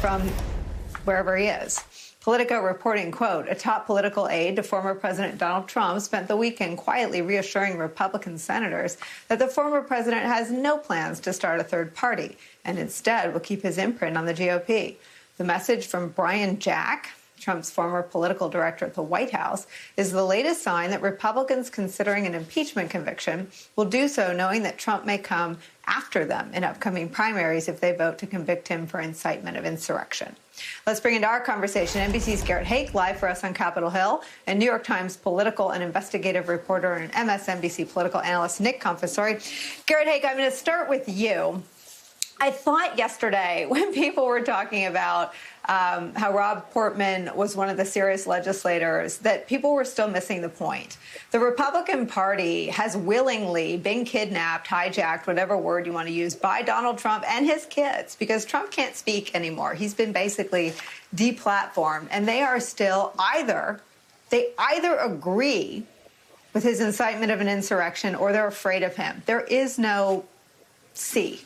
from wherever he is. Politico reporting, quote, a top political aide to former President Donald Trump spent the weekend quietly reassuring Republican senators that the former president has no plans to start a third party and instead will keep his imprint on the GOP. The message from Brian Jack, Trump's former political director at the White House, is the latest sign that Republicans considering an impeachment conviction will do so knowing that Trump may come after them in upcoming primaries if they vote to convict him for incitement of insurrection. Let's bring into our conversation NBC's Garrett Haake, live for us on Capitol Hill, and New York Times political and investigative reporter and MSNBC political analyst Nick Confessori. Garrett Haake, I'm going to start with you. I thought yesterday when people were talking about how Rob Portman was one of the serious legislators, that people were still missing the point. The Republican Party has willingly been kidnapped, hijacked, whatever word you want to use, by Donald Trump and his kids, because Trump can't speak anymore. He's been basically deplatformed, and they are still they either agree with his incitement of an insurrection or they're afraid of him. There is no C.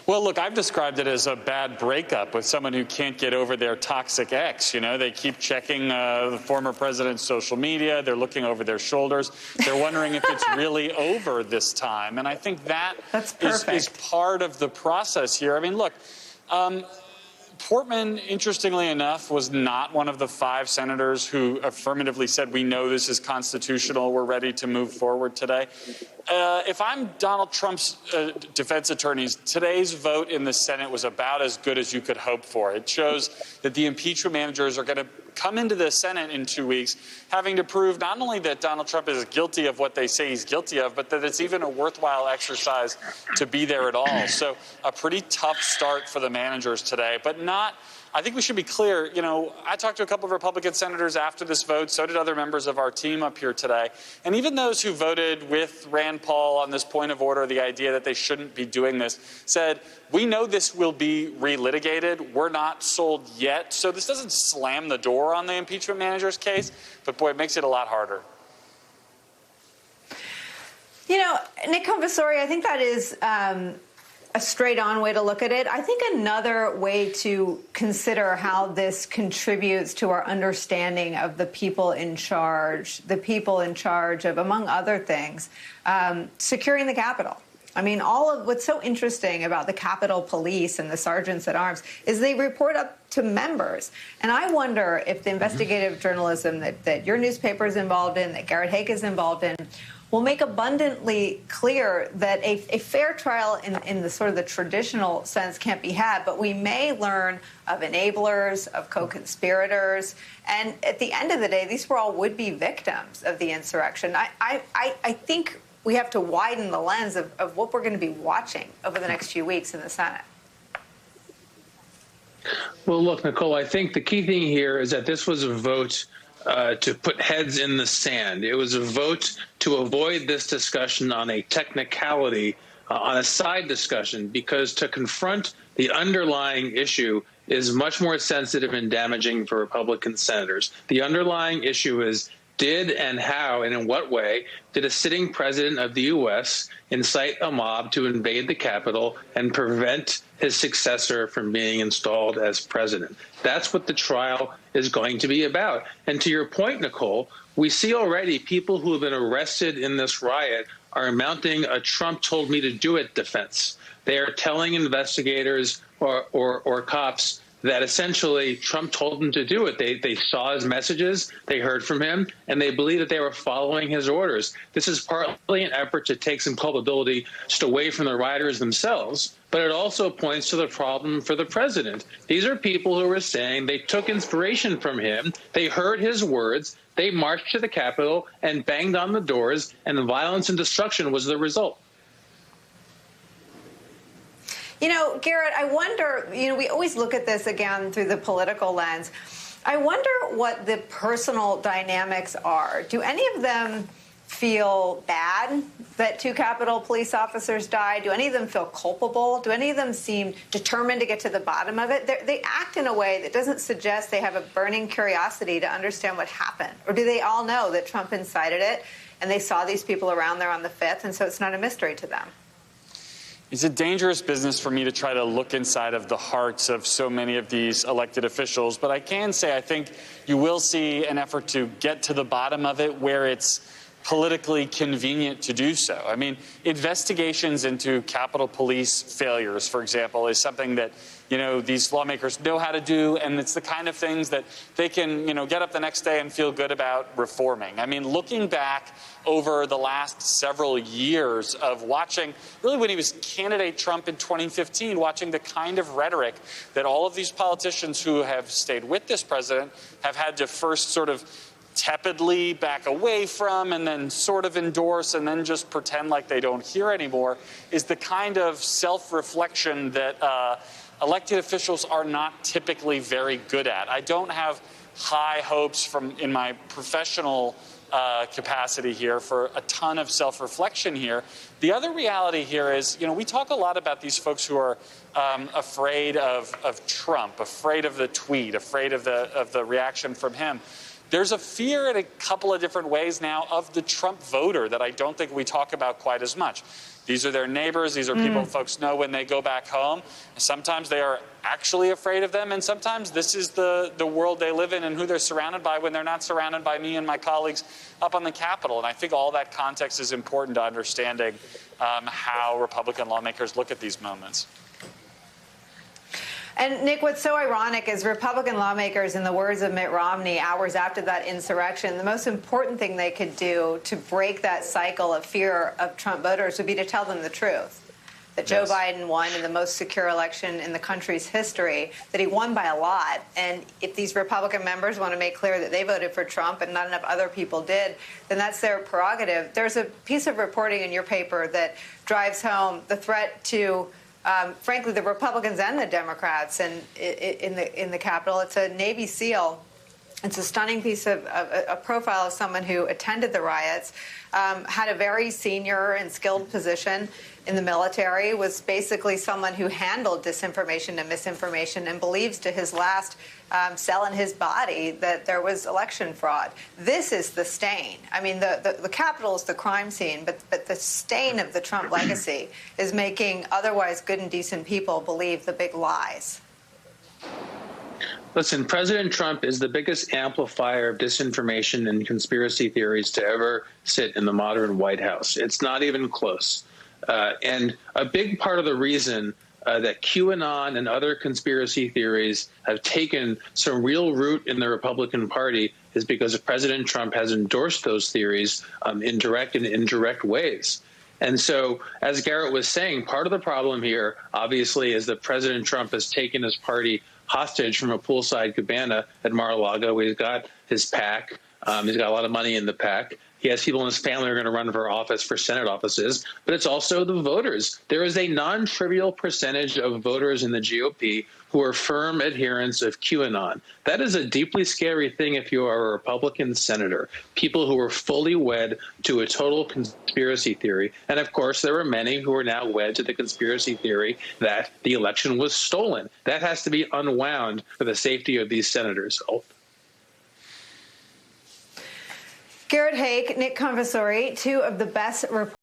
Well, look, I've described it as a bad breakup with someone who can't get over their toxic ex. You know, they keep checking the former president's social media. They're looking over their shoulders. They're wondering if it's really over this time. And I think that is part of the process here. I mean, look, Portman, interestingly enough, was not one of the 5 senators who affirmatively said, we know this is constitutional, we're ready to move forward today. If I'm Donald Trump's defense attorneys, today's vote in the Senate was about as good as you could hope for. It shows that the impeachment managers are going to come into the Senate in 2 weeks having to prove not only that Donald Trump is guilty of what they say he's guilty of, but that it's even a worthwhile exercise to be there at all. So a pretty tough start for the managers today, but not. I think we should be clear. You know, I talked to a couple of Republican senators after this vote. So did other members of our team up here today. And even those who voted with Rand Paul on this point of order, the idea that they shouldn't be doing this, said, we know this will be relitigated. We're not sold yet. So this doesn't slam the door on the impeachment manager's case. But, boy, it makes it a lot harder. You know, Nick Confessori, I think that is a straight-on way to look at it. I think another way to consider how this contributes to our understanding of the people in charge of, among other things, securing the Capitol. I mean, all of what's so interesting about the Capitol Police and the sergeants at arms is they report up to members. And I wonder if the investigative journalism that your newspaper is involved in, that Garrett Haake is involved in, will make abundantly clear that a fair trial in the sort of the traditional sense can't be had, but we may learn of enablers, of co-conspirators, and at the end of the day, these were all would-be victims of the insurrection. I think we have to widen the lens of what we're going to be watching over the next few weeks in the Senate. Well, look, Nicole, I think the key thing here is that this was a vote to put heads in the sand. It was a vote to avoid this discussion on a technicality, on a side discussion, because to confront the underlying issue is much more sensitive and damaging for Republican senators. The underlying issue is, did and how and in what way did a sitting president of the U.S. incite a mob to invade the Capitol and prevent his successor from being installed as president? That's what the trial is going to be about. And to your point, Nicole, we see already people who have been arrested in this riot are mounting a Trump told me to do it defense. They are telling investigators or cops that essentially Trump told them to do it. They saw his messages, they heard from him, and they believe that they were following his orders. This is partly an effort to take some culpability just away from the rioters themselves, but it also points to the problem for the president. These are people who are saying they took inspiration from him, they heard his words, they marched to the Capitol and banged on the doors, and violence and destruction was the result. You know, Garrett, I wonder, we always look at this again through the political lens. I wonder what the personal dynamics are. Do any of them feel bad that 2 Capitol police officers died? Do any of them feel culpable? Do any of them seem determined to get to the bottom of it? They act in a way that doesn't suggest they have a burning curiosity to understand what happened. Or do they all know that Trump incited it and they saw these people around there on the 5th, and so it's not a mystery to them? It's a dangerous business for me to try to look inside of the hearts of so many of these elected officials. But I can say I think you will see an effort to get to the bottom of it where it's politically convenient to do so. I mean, investigations into Capitol Police failures, for example, is something that, you know, these lawmakers know how to do, and it's the kind of things that they can, you know, get up the next day and feel good about reforming. I mean, looking back over the last several years of watching, really when he was candidate Trump in 2015, watching the kind of rhetoric that all of these politicians who have stayed with this president have had to first sort of tepidly back away from and then sort of endorse and then just pretend like they don't hear anymore, is the kind of self-reflection that elected officials are not typically very good at. I don't have high hopes in my professional capacity here for a ton of self-reflection here. The other reality here is, you know, we talk a lot about these folks who are afraid of Trump, afraid of the tweet, afraid of the reaction from him. There's a fear in a couple of different ways now of the Trump voter that I don't think we talk about quite as much. These are their neighbors. These are people folks know when they go back home. Sometimes they are actually afraid of them, and sometimes this is the world they live in and who they're surrounded by when they're not surrounded by me and my colleagues up on the Capitol. And I think all that context is important to understanding how Republican lawmakers look at these moments. And, Nick, what's so ironic is Republican lawmakers, in the words of Mitt Romney, hours after that insurrection, the most important thing they could do to break that cycle of fear of Trump voters would be to tell them the truth, that Joe Biden won in the most secure election in the country's history, that he won by a lot. And if these Republican members want to make clear that they voted for Trump and not enough other people did, then that's their prerogative. There's a piece of reporting in your paper that drives home the threat to frankly, the Republicans and the Democrats in the Capitol. It's a Navy SEAL. It's a stunning piece of a profile of someone who attended the riots, had a very senior and skilled position in the military, was basically someone who handled disinformation and misinformation and believes to his last cell in his body that there was election fraud. This is the stain. I mean, the Capitol is the crime scene, but the stain of the Trump legacy is making otherwise good and decent people believe the big lies. Listen, President Trump is the biggest amplifier of disinformation and conspiracy theories to ever sit in the modern White House. It's not even close. And a big part of the reason that QAnon and other conspiracy theories have taken some real root in the Republican Party is because President Trump has endorsed those theories in direct and indirect ways. And so, as Garrett was saying, part of the problem here, obviously, is that President Trump has taken his party hostage from a poolside cabana at Mar-a-Lago, where he's got his PAC. He's got a lot of money in the PAC. He has people in his family who are going to run for office, for Senate offices, but it's also the voters. There is a non-trivial percentage of voters in the GOP who are firm adherents of QAnon. That is a deeply scary thing if you are a Republican senator, people who are fully wed to a total conspiracy theory. And, of course, there are many who are now wed to the conspiracy theory that the election was stolen. That has to be unwound for the safety of these senators. Garrett Haake, Nick Conversori, two of the best reporters